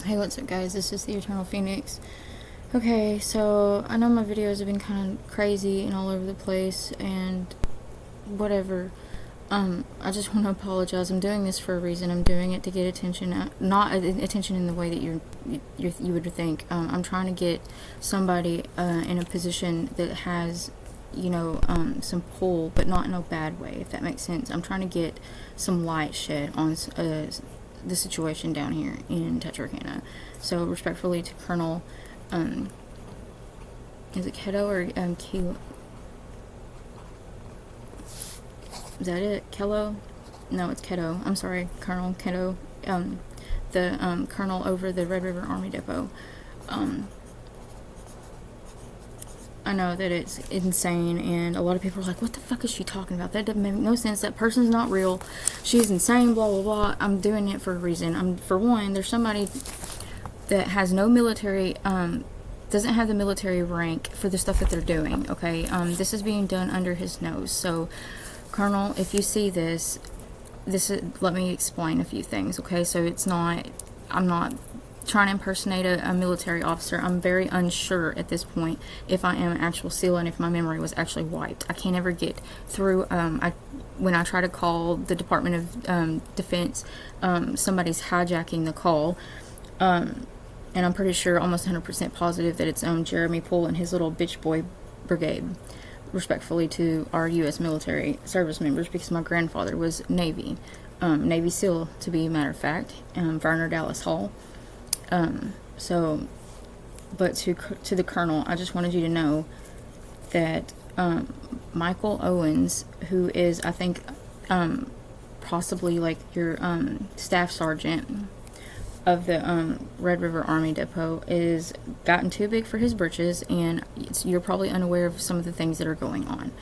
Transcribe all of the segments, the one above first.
Hey, what's up guys, this is the Eternal Phoenix. Okay, so I know my videos have been kind of crazy and all over the place and whatever. I just want to apologize. I'm doing this for a reason. I'm doing it to get attention, not attention in the way that you would think. I'm trying to get somebody in a position that has, some pull, but not in a bad way, if that makes sense. I'm trying to get some light shed on the situation down here in Texarkana. So respectfully to Colonel, is it Kedo or Kelo? Is that it? Kelo? No, it's Kedo. I'm sorry, Colonel Kedo. The Colonel over the Red River Army Depot. I know that it's insane, and a lot of people are like, what the fuck is she talking about? That doesn't make no sense. That person's not real. She's insane, blah, blah, blah. I'm doing it for a reason. For one, there's somebody that has no military, doesn't have the military rank for the stuff that they're doing, okay? This is being done under his nose. So, Colonel, if you see this let me explain a few things, okay? So I'm not trying to impersonate a military officer. I'm very unsure at this point if I am an actual SEAL and if my memory was actually wiped. I can't ever get through. When I try to call the Department of Defense, somebody's hijacking the call, and I'm pretty sure, almost 100% positive, that it's Jeremy Poole and his little bitch boy brigade. Respectfully to our U.S. military service members, because my grandfather was Navy SEAL, to be a matter of fact, Verner Dallas Hall. But to the Colonel, I just wanted you to know that Michael Owens, who is, I think, possibly like your staff sergeant of the Red River Army Depot, is gotten too big for his britches, and you're probably unaware of some of the things that are going on.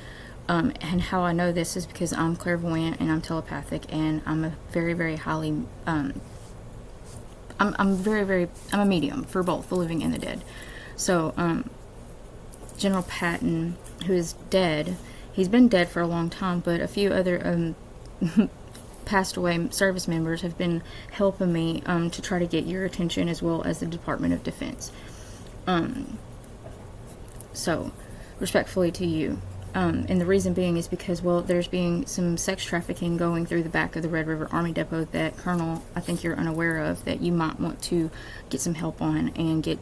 And how I know this is because I'm clairvoyant and I'm telepathic, and I'm a very, very highly I'm a medium for both the living and the dead. So, General Patton, who is dead, he's been dead for a long time, but a few other, passed away service members have been helping me, to try to get your attention, as well as the Department of Defense. So, respectfully to you. And the reason being is because, well, there's being some sex trafficking going through the back of the Red River Army Depot that, Colonel, I think you're unaware of, that you might want to get some help on, and get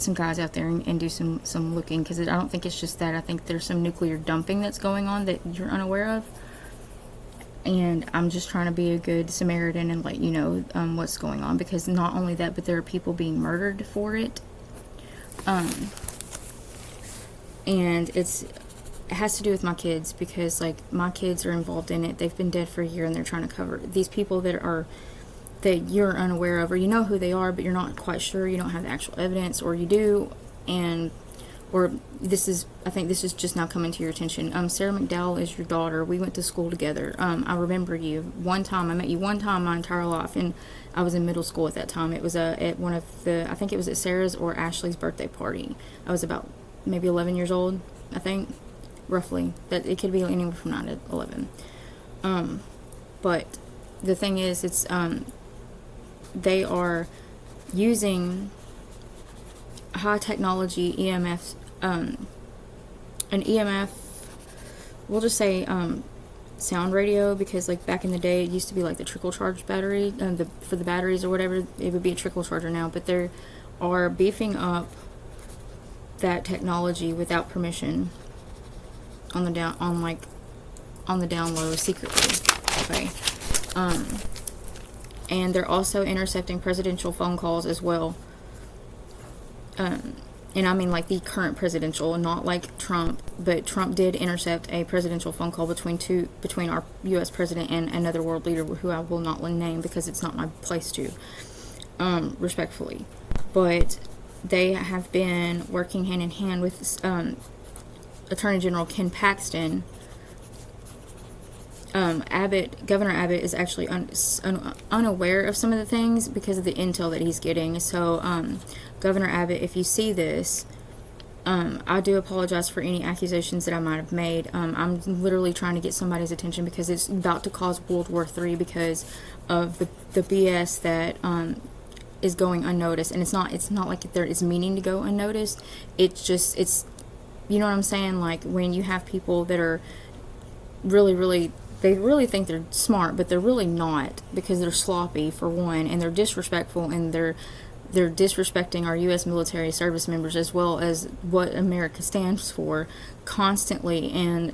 some guys out there and do some looking, because I don't think it's just that. I think there's some nuclear dumping that's going on that you're unaware of, and I'm just trying to be a good Samaritan and let you know what's going on, because not only that, but there are people being murdered for it, and it has to do with my kids, because like my kids are involved in it. They've been dead for a year, and they're trying to cover these people that you're unaware of, or you know who they are, but you're not quite sure. You don't have the actual evidence, or you do, I think this is just now coming to your attention. Sarah McDowell is your daughter. We went to school together. I remember you one time. I met you one time my entire life, and I was in middle school at that time. It was at one of I think it was at Sarah's or Ashley's birthday party. I was about maybe 11 years old, I think, roughly. That it could be anywhere from 9 to 11. But the thing is, it's they are using high technology EMFs, an EMF, we'll just say sound radio, because like back in the day it used to be like the trickle charge battery, for the batteries or whatever, it would be a trickle charger now, but they are beefing up that technology without permission on the down low, secretly. Okay. And they're also intercepting presidential phone calls as well. And I mean like the current presidential, not like Trump, but Trump did intercept a presidential phone call between our U.S. president and another world leader, who I will not name because it's not my place to, respectfully. But they have been working hand in hand with Attorney General Ken Paxton. Governor Abbott is actually unaware of some of the things because of the intel that he's getting. So, Governor Abbott, if you see this, I do apologize for any accusations that I might have made. I'm literally trying to get somebody's attention because it's about to cause World War III because of the BS that is going unnoticed, and it's not like there is meaning to go unnoticed. It's you know what I'm saying? Like when you have people that are really they really think they're smart, but they're really not, because they're sloppy for one, and they're disrespectful, and they're disrespecting our U.S. military service members as well as what America stands for constantly, and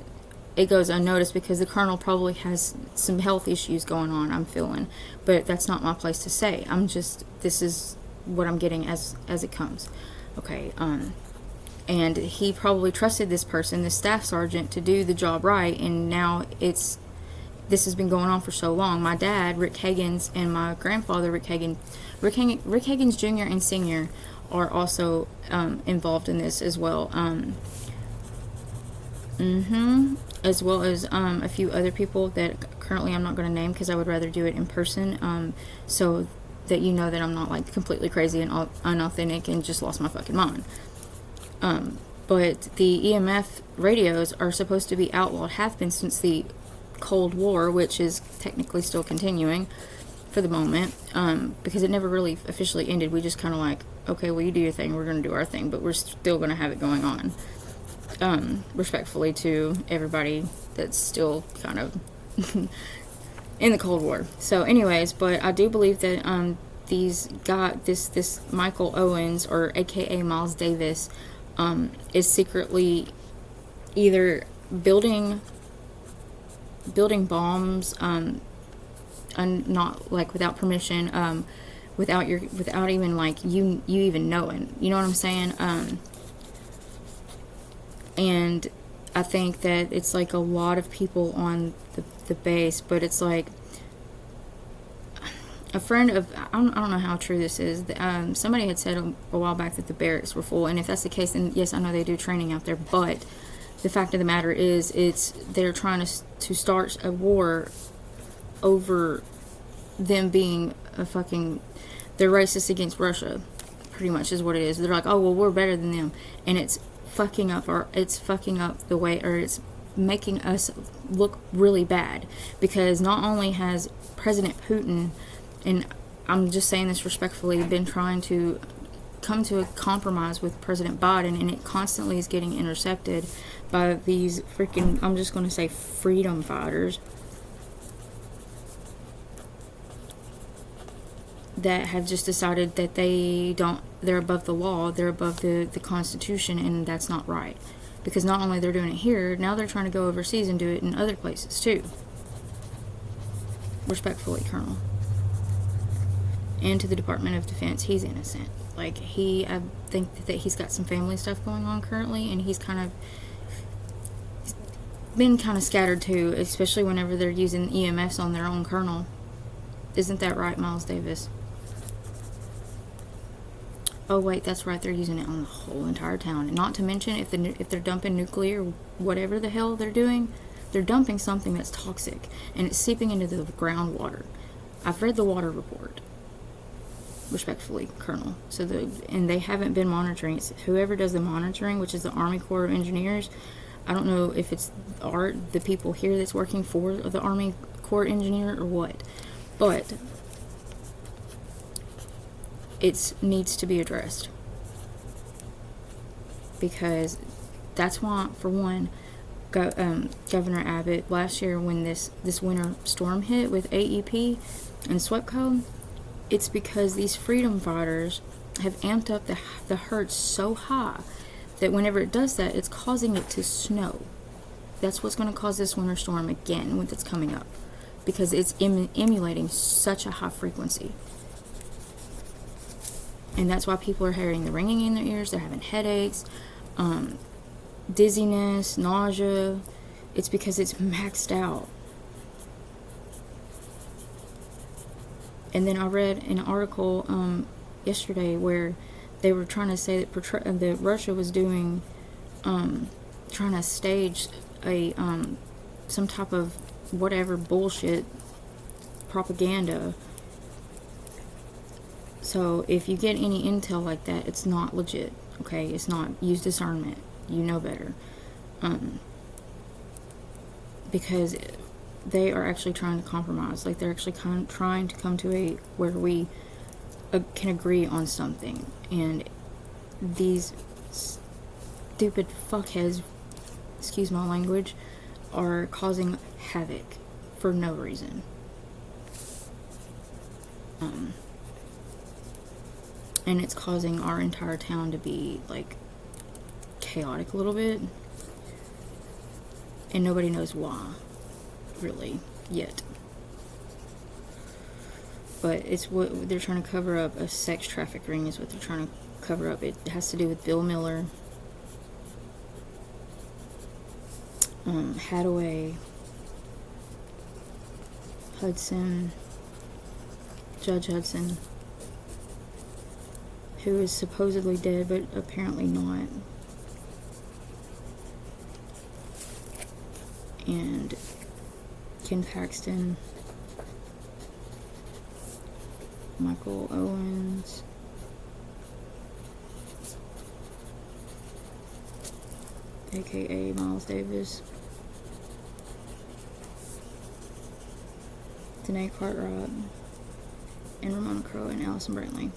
it goes unnoticed because the colonel probably has some health issues going on, I'm feeling, but that's not my place to say. This is what I'm getting as it comes. Okay, and he probably trusted this person, this staff sergeant, to do the job right, and now this has been going on for so long. My dad, Rick Hagan's, and my grandfather, Rick Hagan's Jr. and Sr. are also involved in this as well. As well as a few other people that currently I'm not going to name because I would rather do it in person, so that you know that I'm not like completely crazy and unauthentic and just lost my fucking mind. But the EMF radios are supposed to be outlawed, have been since the Cold War, which is technically still continuing for the moment, because it never really officially ended. We just kind of like, okay, well, you do your thing, we're going to do our thing, but we're still going to have it going on. Respectfully to everybody that's still kind of in the Cold War. So anyways, but I do believe that this Michael Owens, or aka Miles Davis, is secretly either building bombs, not like without permission, without even like you even knowing, you know what I'm saying? And I think that it's like a lot of people on the base, but it's like a friend of, I don't know how true this is, somebody had said a while back that the barracks were full, and if that's the case, then yes, I know they do training out there, but the fact of the matter is, they're trying to start a war over them being they're racist against Russia, pretty much is what it is. They're like, oh, well, we're better than them, and it's fucking up the way, or it's making us look really bad, because not only has President Putin, and I'm just saying this respectfully, been trying to come to a compromise with President Biden, and it constantly is getting intercepted by these freaking, I'm just going to say, freedom fighters that have just decided that they're above the law, they're above the Constitution, and that's not right. Because not only they're doing it here, now they're trying to go overseas and do it in other places too. Respectfully, Colonel. And to the Department of Defense, he's innocent. Like, I think that he's got some family stuff going on currently, and he's been kind of scattered too, especially whenever they're using EMFs on their own colonel. Isn't that right, Miles Davis? Oh wait, that's right, they're using it on the whole entire town. And not to mention, if they're dumping nuclear, whatever the hell they're doing, they're dumping something that's toxic, and it's seeping into the groundwater. I've read the water report. Respectfully, Colonel. And they haven't been monitoring. It's whoever does the monitoring, which is the Army Corps of Engineers. I don't know if it's the people here that's working for the Army Corps Engineer or what, but it needs to be addressed, because that's why, for one, Governor Abbott last year, when this winter storm hit with AEP and SWEPCO, it's because these freedom fighters have amped up the herd so high that whenever it does that, it's causing it to snow. That's what's going to cause this winter storm again when it's coming up, because it's emulating such a high frequency. And that's why people are hearing the ringing in their ears, they're having headaches, dizziness, nausea. It's because it's maxed out. And then I read an article yesterday where they were trying to say that Russia was doing, trying to stage a some type of whatever bullshit propaganda. So if you get any intel like that, it's not legit. Okay, it's not. Use discernment. You know better. Because they are actually trying to compromise. Like, they're actually trying to come to where we can agree on something, and these stupid fuckheads, excuse my language, are causing havoc for no reason. And it's causing our entire town to be, like, chaotic a little bit. And nobody knows why, really, yet. But it's what they're trying to cover up. A sex traffic ring is what they're trying to cover up. It has to do with Bill Miller, Hadaway, Hudson, Judge Hudson, who is supposedly dead, but apparently not. And Ken Paxton, Michael Owens, aka Miles Davis, Danae Cartwright, and Ramona Crowe and Allison Brantley.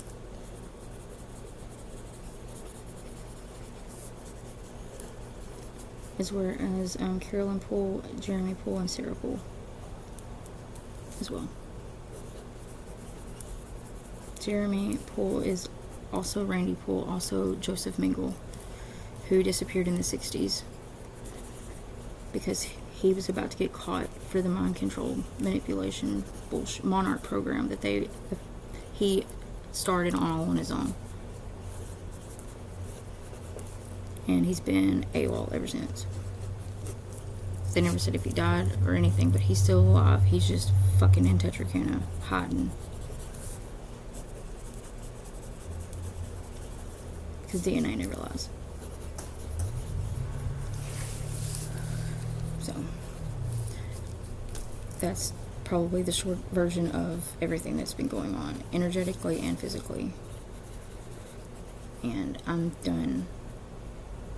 As well as Carolyn Poole, Jeremy Poole, and Sarah Poole as well. Jeremy Poole is also Randy Poole, also Joseph Mingle, who disappeared in the 60s because he was about to get caught for the mind control manipulation bullshit Monarch program that he started all on his own. And he's been AWOL ever since. They never said if he died or anything, but he's still alive. He's just fucking in Texarkana, hiding. Because DNA never lies. So, that's probably the short version of everything that's been going on, energetically and physically. And I'm done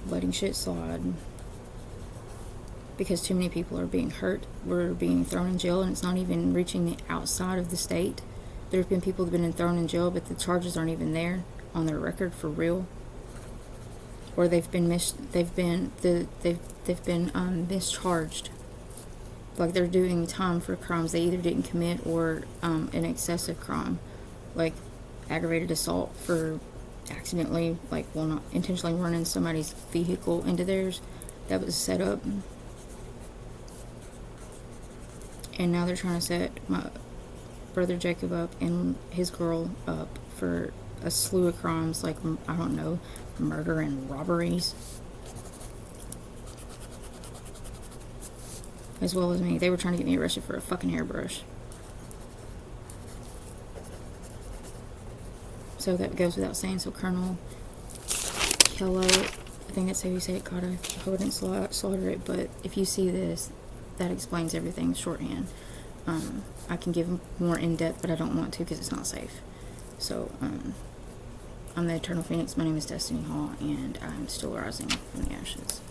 letting shit slide because too many people are being hurt. We're being thrown in jail, and it's not even reaching the outside of the state. There have been people that have been thrown in jail, but the charges aren't even there on their record for real, or they've been mischarged. Like they're doing time for crimes they either didn't commit or an excessive crime, like aggravated assault for accidentally, like, well, not intentionally running somebody's vehicle into theirs. That was set up. And now they're trying to set my brother Jacob up and his girl up for a slew of crimes, like, I don't know, murder and robberies. As well as me. They were trying to get me arrested for a fucking hairbrush. So that goes without saying. So Colonel Kelo, I think that's how you say it, God, I hope I didn't slaughter it, but if you see this, that explains everything shorthand. I can give more in-depth, but I don't want to because it's not safe. So, I'm the Eternal Phoenix. My name is Destiny Hall, and I'm still rising from the ashes.